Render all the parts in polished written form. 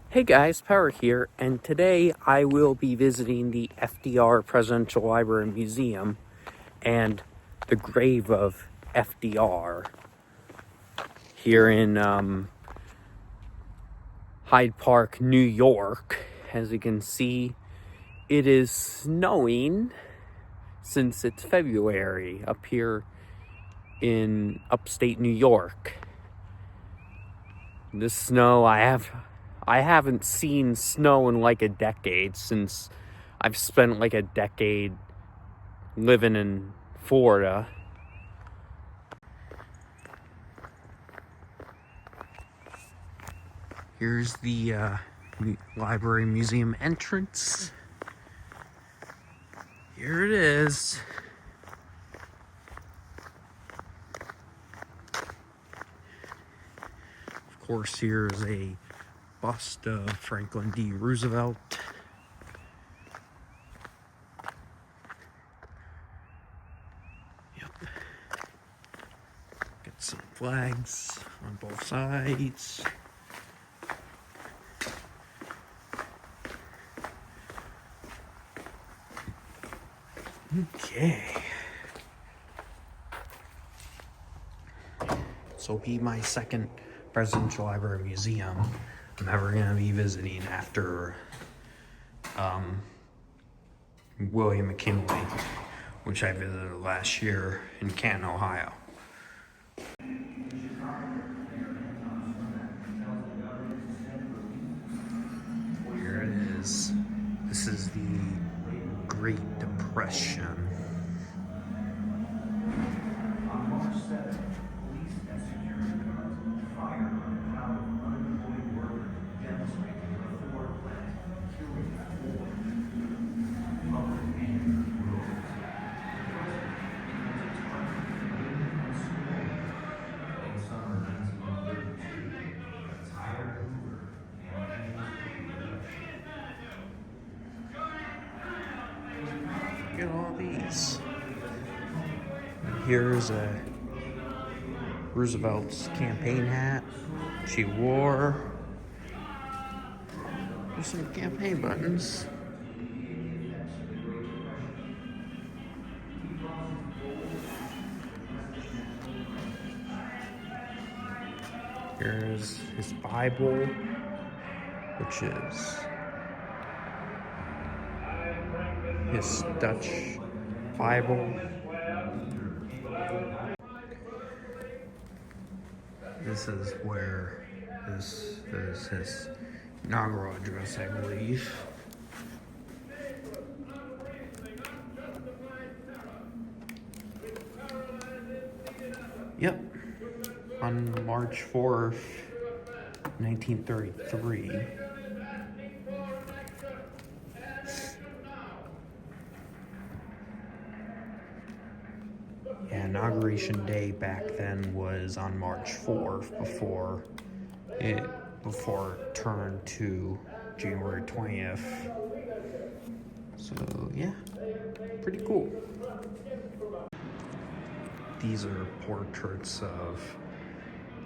Hey guys, Power here, and today I will be visiting the FDR Presidential Library and Museum and the grave of FDR here in Hyde Park, New York. As you can see, it is snowing since it's February up here in upstate New York. The snow, I haven't seen snow in like a decade, since I've spent like a decade living in Florida. Here's the library museum entrance. Here it is. Of course, here's a bust of Franklin D. Roosevelt. Yep. Got some flags on both sides. Okay. So will be my second presidential library museum I'm ever gonna be visiting after William McKinley, which I visited last year in Canton, Ohio. Here it is. This is the Great Depression. On March 7th, police and security guards fired on a crowd of unemployed workers demonstrating in a Ford plant, killing 4. Public anger rose. The president becomes a target of women and school. In summer 1932, a tired Hoover campaigns for re-election. Look at all these. Here's a Roosevelt's campaign hat she wore. There's some campaign buttons. Here's his Bible, which is his Dutch Bible. This is where this is his inaugural address, I believe. Yep, on March 4th, 1933. Yeah, inauguration day back then was on March 4th before it turned to January 20th. So yeah, pretty cool. These are portraits of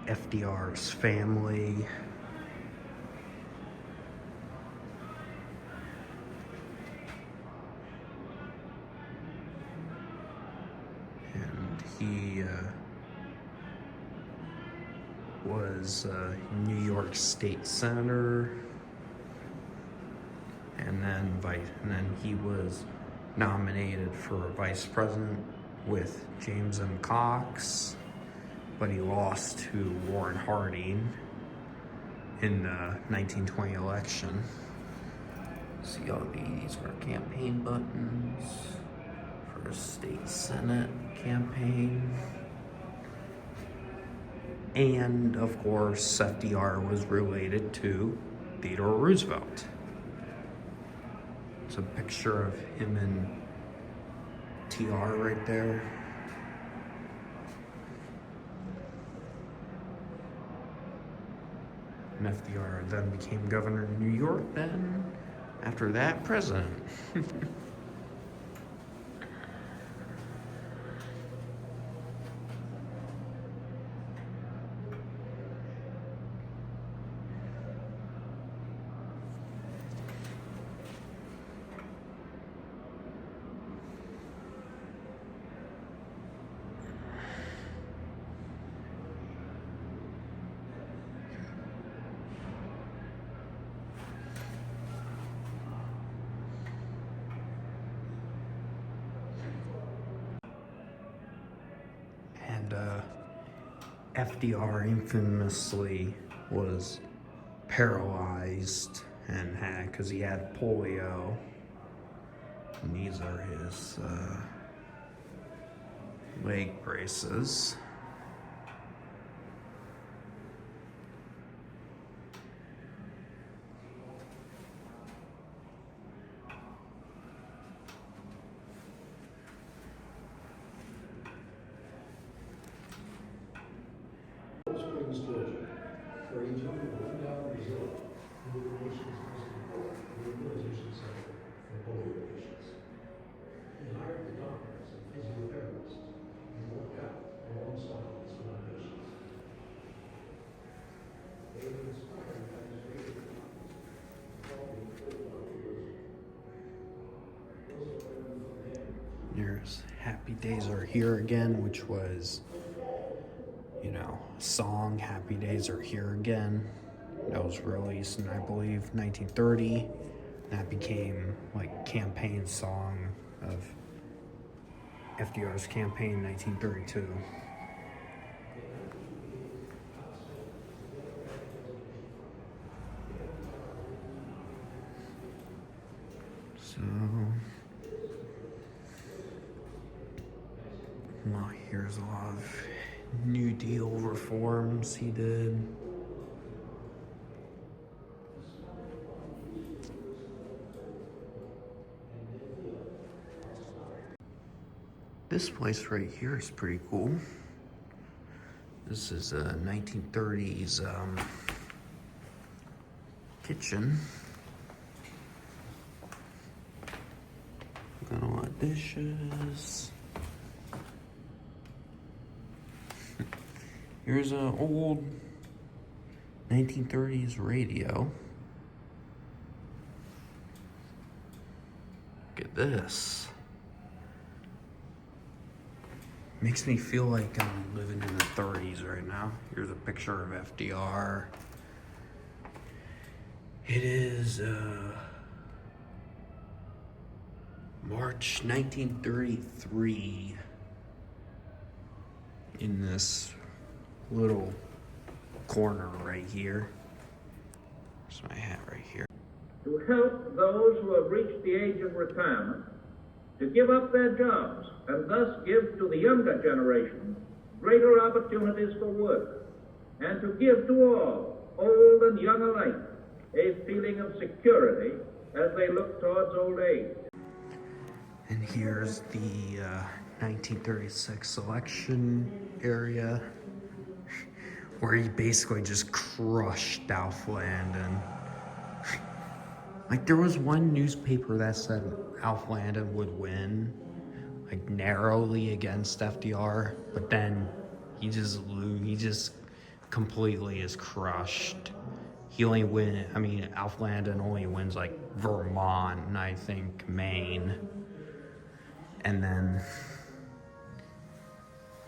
FDR's family. And he was New York State Senator, and then he was nominated for vice president with James M. Cox, but he lost to Warren Harding in the 1920 election. See all these are campaign buttons for a state senate campaign. And of course, FDR was related to Theodore Roosevelt. It's a picture of him and TR right there. And FDR then became governor of New York, then after that, president. and FDR infamously was paralyzed and had, because he had polio. And these are his leg braces. Springs, Georgia, for each of the $1 resort in the nation's most important rehabilitation center for polio patients. He hired the doctors and physiotherapists and worked out alongside his fellow patients. They were inspired by his favorite doctors, helping full population. Those are from there. There's Happy Days Are Here Again, which was, you know, song Happy Days Are Here Again. That was released in, I believe, 1930. That became like campaign song of FDR's campaign in 1932. So, well, here's a lot of New Deal reforms he did. This place right here is pretty cool. This is a 1930s kitchen. Got a lot of dishes. Here's an old 1930s radio. Look at this. Makes me feel like I'm living in the 30s right now. Here's a picture of FDR. It is March 1933 in this little corner right here. There's my hat right here. To help those who have reached the age of retirement to give up their jobs and thus give to the younger generation greater opportunities for work, and to give to all, old and young alike, a feeling of security as they look towards old age. And here's the 1936 election area where he basically just crushed Alf Landon. Like, there was one newspaper that said Alf Landon would win, like, narrowly against FDR, but then he just completely is crushed. He only Alf Landon only wins, like, Vermont and I think Maine. And then,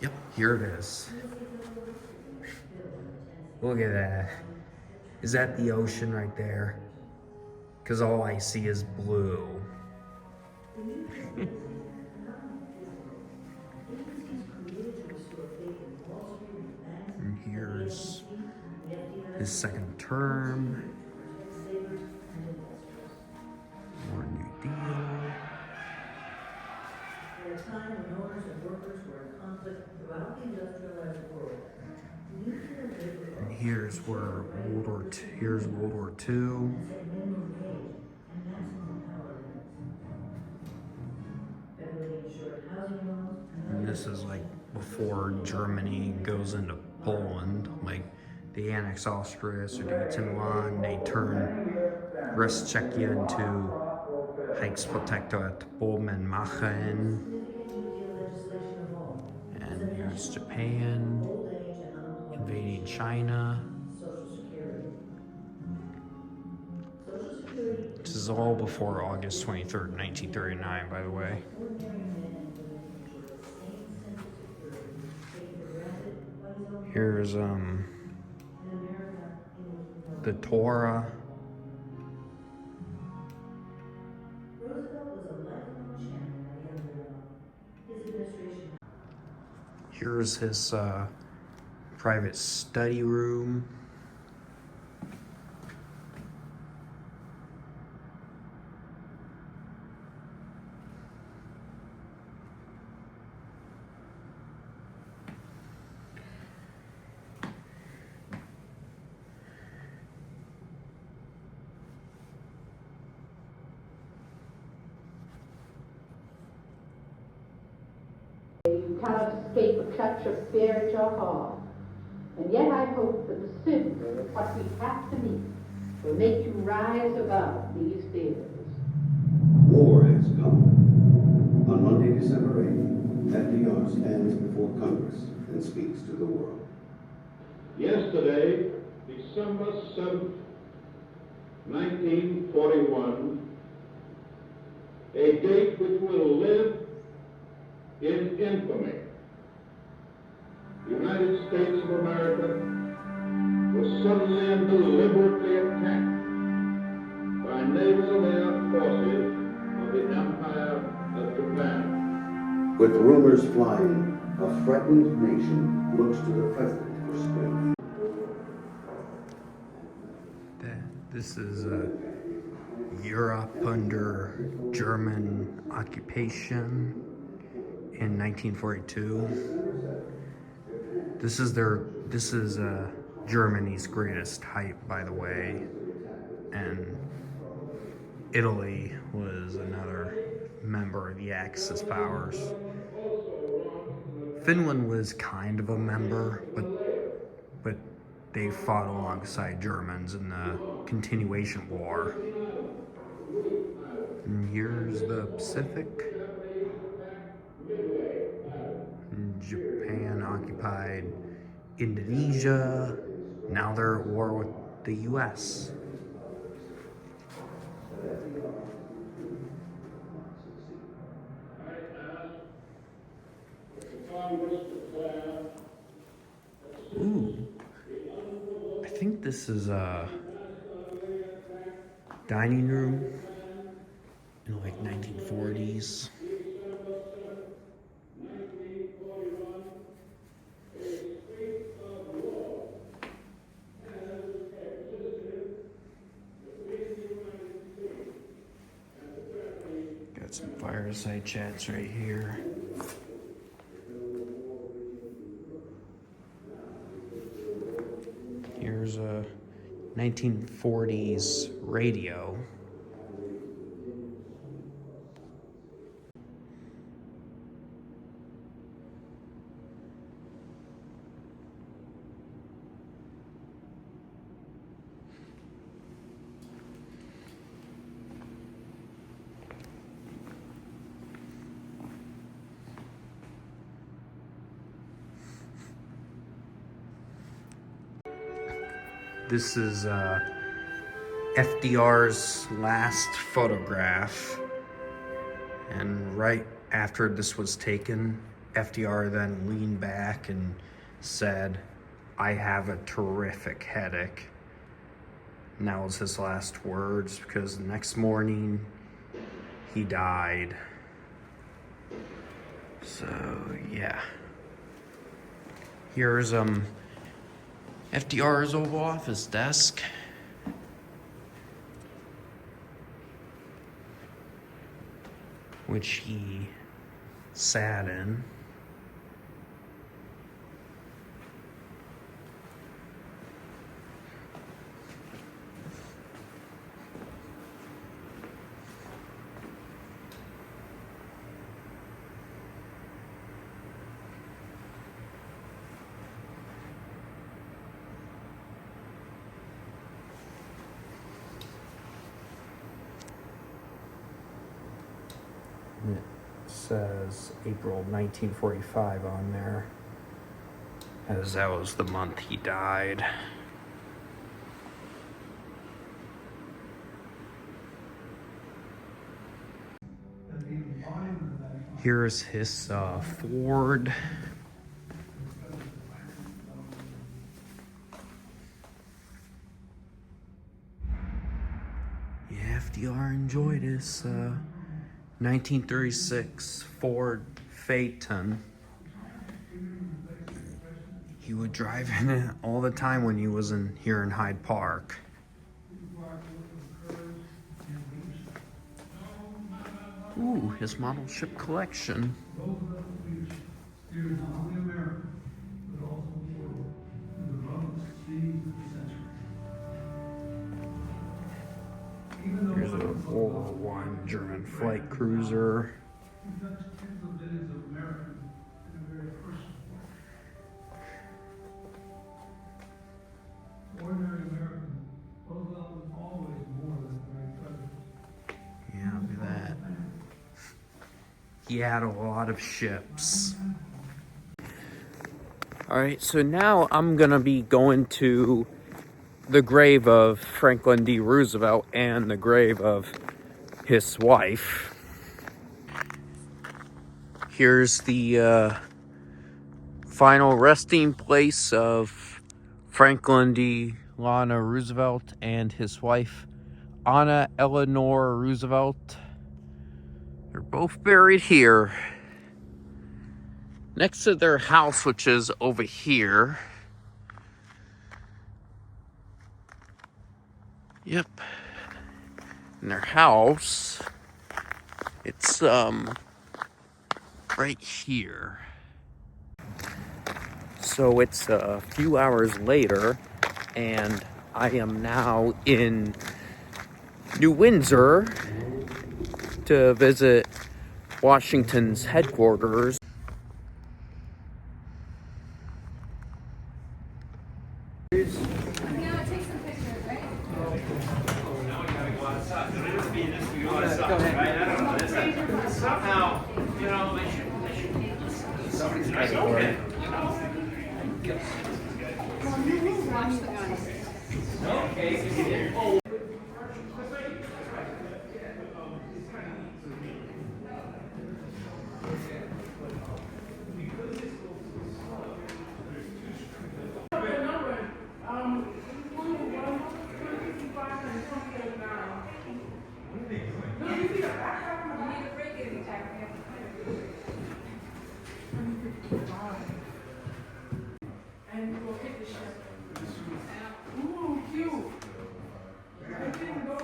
yep, here it is. Look at that. Is that the ocean right there? Because all I see is blue. And here's his second term. More New Deal. At a time when owners and workers were in conflict throughout the industrialized world, nuclear labor And here's where World War II. Here's World War II. set minimum wage and maximum power limits. Federally insured housing loans And this is like before Germany goes into Poland. Like, they annex Austria, Sudetenland, they turn West Czechia into Reichsprotektorat Polen Machen. legislation of all, And here's Japan old age and unemployment, invading China. Social Security. Social Security This is all before August 23rd, 1939, by the way. ordinary men and women enjoy the same sense of security taken for granted by his own Here's in America in which the Torah. Roosevelt was a lifelong champion of the underdog. His administration Here's his private study room. You cannot escape a clutch of fear at your heart. And yet I hope that the symbol of what we have to meet will make you rise above these fears. War has come. On Monday, December 8th, FDR stands before Congress and speaks to the world. Yesterday, December 7th, 1941, a date which will live in infamy. The United States of America was suddenly and deliberately attacked by naval and air forces of the Empire of Japan. With rumors flying, a threatened nation looks to the president for strength. This is Europe under German occupation in 1942. This is Germany's greatest hype, by the way, and Italy was another member of the Axis powers. Finland was kind of a member, but they fought alongside Germans in the Continuation War. And here's the Pacific. Japan occupied Indonesia. Now they're at war with the US. Ooh. I think this is a dining room in like 1940s. Got some fireside chats right here. Here's a 1940s radio. This is FDR's last photograph, and right after this was taken, FDR then leaned back and said, "I have a terrific headache." And that was his last words, because the next morning he died. So yeah, here's FDR's Oval Office desk. Which he sat in. It says April 1945 on there, as that was the month he died. Here's his Ford. Yeah, FDR enjoyed his 1936 Ford Phaeton. He would drive in it all the time when he was here in Hyde Park. Ooh, his model ship collection. Roosevelt leadership steered not only America, but also the world through the roughest seas of the century. Even though Here's a World War I German flight cruiser. he touched tens of millions of Americans in a very personal way. Ordinary Americans, Roosevelt was always more than a great president. Yeah, look at that. He had a lot of ships. Alright, so now I'm gonna be going to the grave of Franklin D. Roosevelt and the grave of his wife. Here's the final resting place of Franklin D. Lana Roosevelt and his wife, Anna Eleanor Roosevelt. They're both buried here. Next to their house, which is over here. Yep. And their house, it's right here. So it's a few hours later, and I am now in New Windsor to visit Washington's headquarters. Somehow, you know, they should somebody's got to go ahead. Okay. Oh. And we'll hit the ship. Ooh, cute. I didn't go.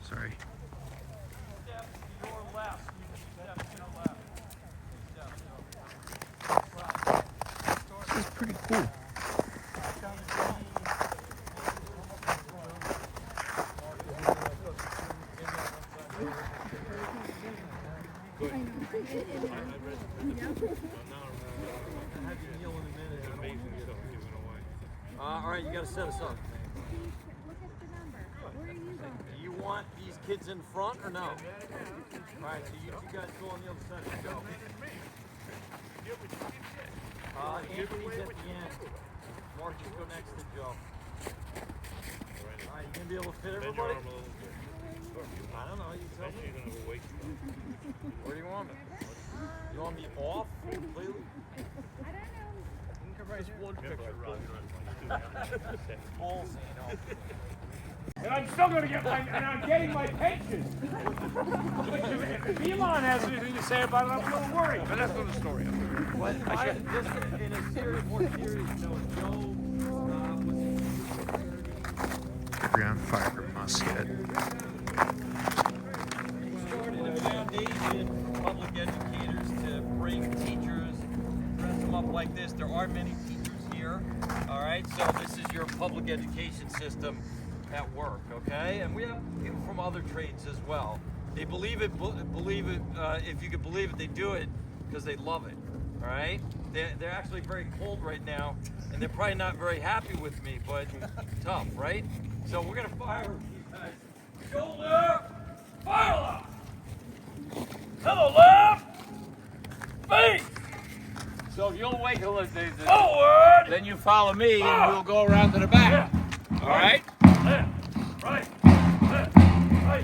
Sorry. This is pretty cool. All right, you got to set us up. Do you want these kids in front or no? All right, so you two guys go on the other side of the show. Anthony's at the end. Mark, you go next to Joe. All right, you gonna be able to fit everybody? I don't know. You tell me. Where do you want me? You want me off completely? Just one picture. Ballsy, you know. And I'm still going to get my, and I'm getting my pension. If Elon has anything to say about it, I'm a little worried. But that's another story. What? Just in a serious, more serious note, Joe Gunfire musket. started a foundation for public educators to bring teachers, dress them up like this. There are many teachers here. All right, so this is your public education system at work, okay? And we have people from other trades as well. They believe it, if you could believe it, they do it because they love it, all right? They're actually very cold right now, and they're probably not very happy with me, but tough, right? So we're gonna fire these guys. Shoulder, fire lock. Hello, left, face. So if you'll wait till forward, then you follow me, and we'll go around to the back. Yeah. All right? Left, right, left, right.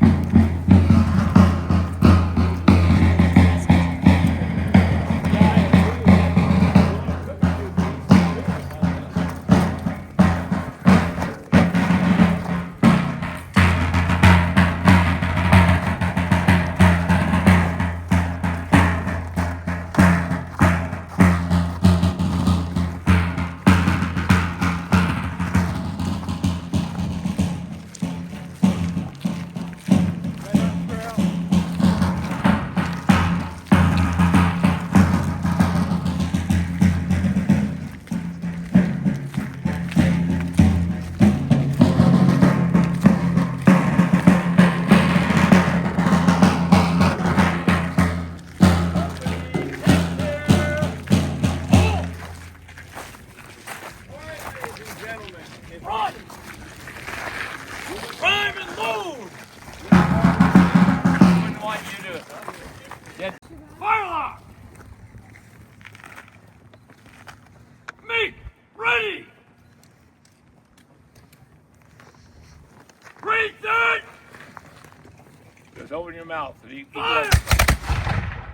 Run! Prime and load! I wouldn't want you to get fire lock! Make ready! Read that! Just open your mouth. Fire!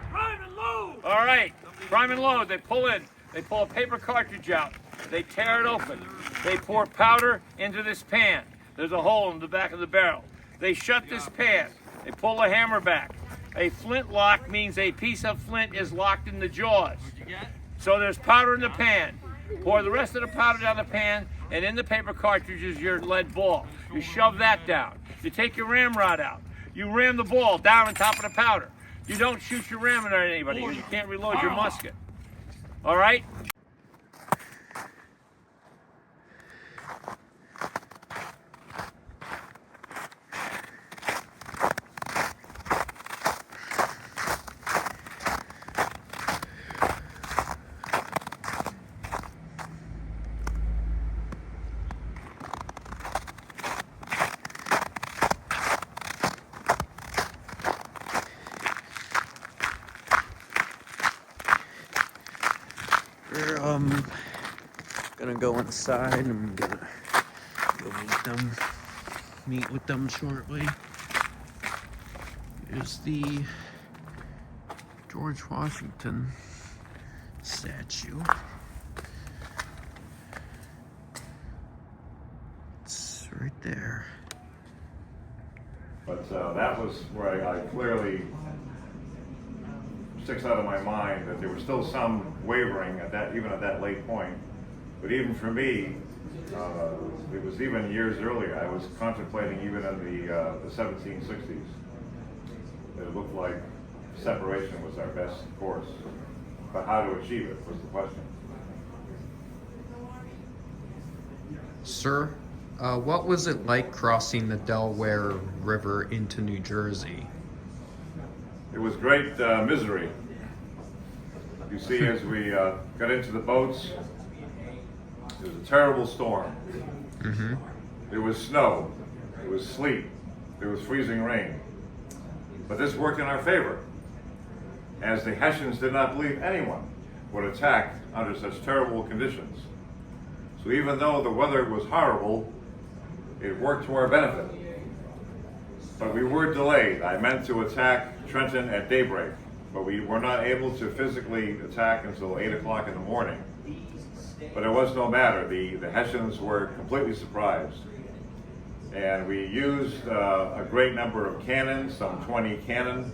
Prime and load! All right, prime and load. They pull in. They pull a paper cartridge out. They tear it open. They pour powder into this pan. There's a hole in the back of the barrel. They shut this pan. They pull the hammer back. A flint lock means a piece of flint is locked in the jaws. So there's powder in the pan. Pour the rest of the powder down the pan, and in the paper cartridge is your lead ball. You shove that down. You take your ramrod out. You ram the ball down on top of the powder. You don't shoot your ramming at anybody. You can't reload your musket. All right? We're gonna go inside. I'm gonna go meet with them shortly. Here's the George Washington statue. It's right there. But that was where I clearly sticks out of my mind that there was still some wavering at that, even at that late point. But even for me, it was even years earlier. I was contemplating even in the 1760s. It looked like separation was our best course. But how to achieve it was the question. Sir, what was it like crossing the Delaware River into New Jersey? It was great misery. You see, as we got into the boats, it was a terrible storm. Mm-hmm. There was snow, there was sleet, there was freezing rain. But this worked in our favor, as the Hessians did not believe anyone would attack under such terrible conditions. So even though the weather was horrible, it worked to our benefit. But we were delayed. I meant to attack Trenton at daybreak, but we were not able to physically attack until 8 o'clock in the morning. But it was no matter. The Hessians were completely surprised. And we used a great number of cannons, some 20 cannon,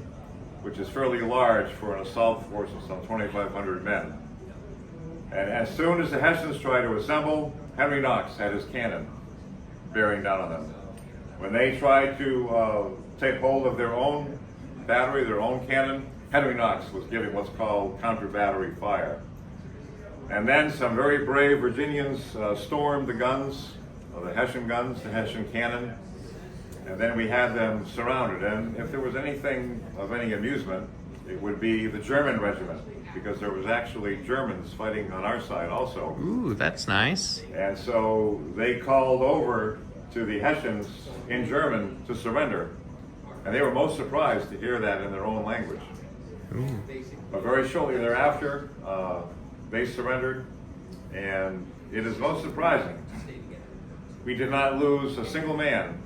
which is fairly large for an assault force of some 2,500 men. And as soon as the Hessians tried to assemble, Henry Knox had his cannon bearing down on them. When they tried to take hold of their own battery, their own cannon, Henry Knox was giving what's called counter-battery fire. And then some very brave Virginians stormed the guns, the Hessian cannon, and then we had them surrounded. And if there was anything of any amusement, it would be the German regiment, because there was actually Germans fighting on our side also. Ooh, that's nice. And so they called over to the Hessians in German to surrender. And they were most surprised to hear that in their own language. Ooh. But very shortly thereafter, they surrendered, and it is most surprising. We did not lose a single man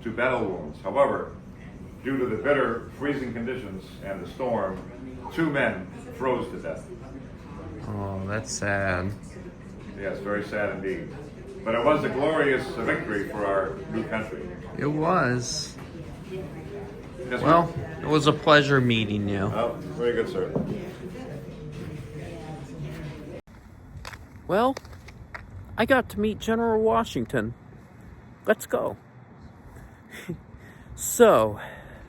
to battle wounds. However, due to the bitter freezing conditions and the storm, 2 men froze to death. Oh, that's sad. Yes, very sad indeed. But it was a glorious victory for our new country. It was. Yes, Well, it was a pleasure meeting you. oh, very good, sir. Well, I got to meet General Washington. Let's go. So,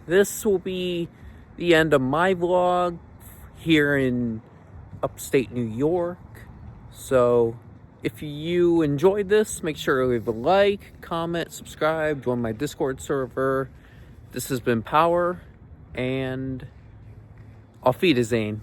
this will be the end of my vlog here in upstate New York. So, if you enjoyed this, make sure to leave a like, comment, subscribe, join my Discord server. This has been Power, and auf Wiedersehen.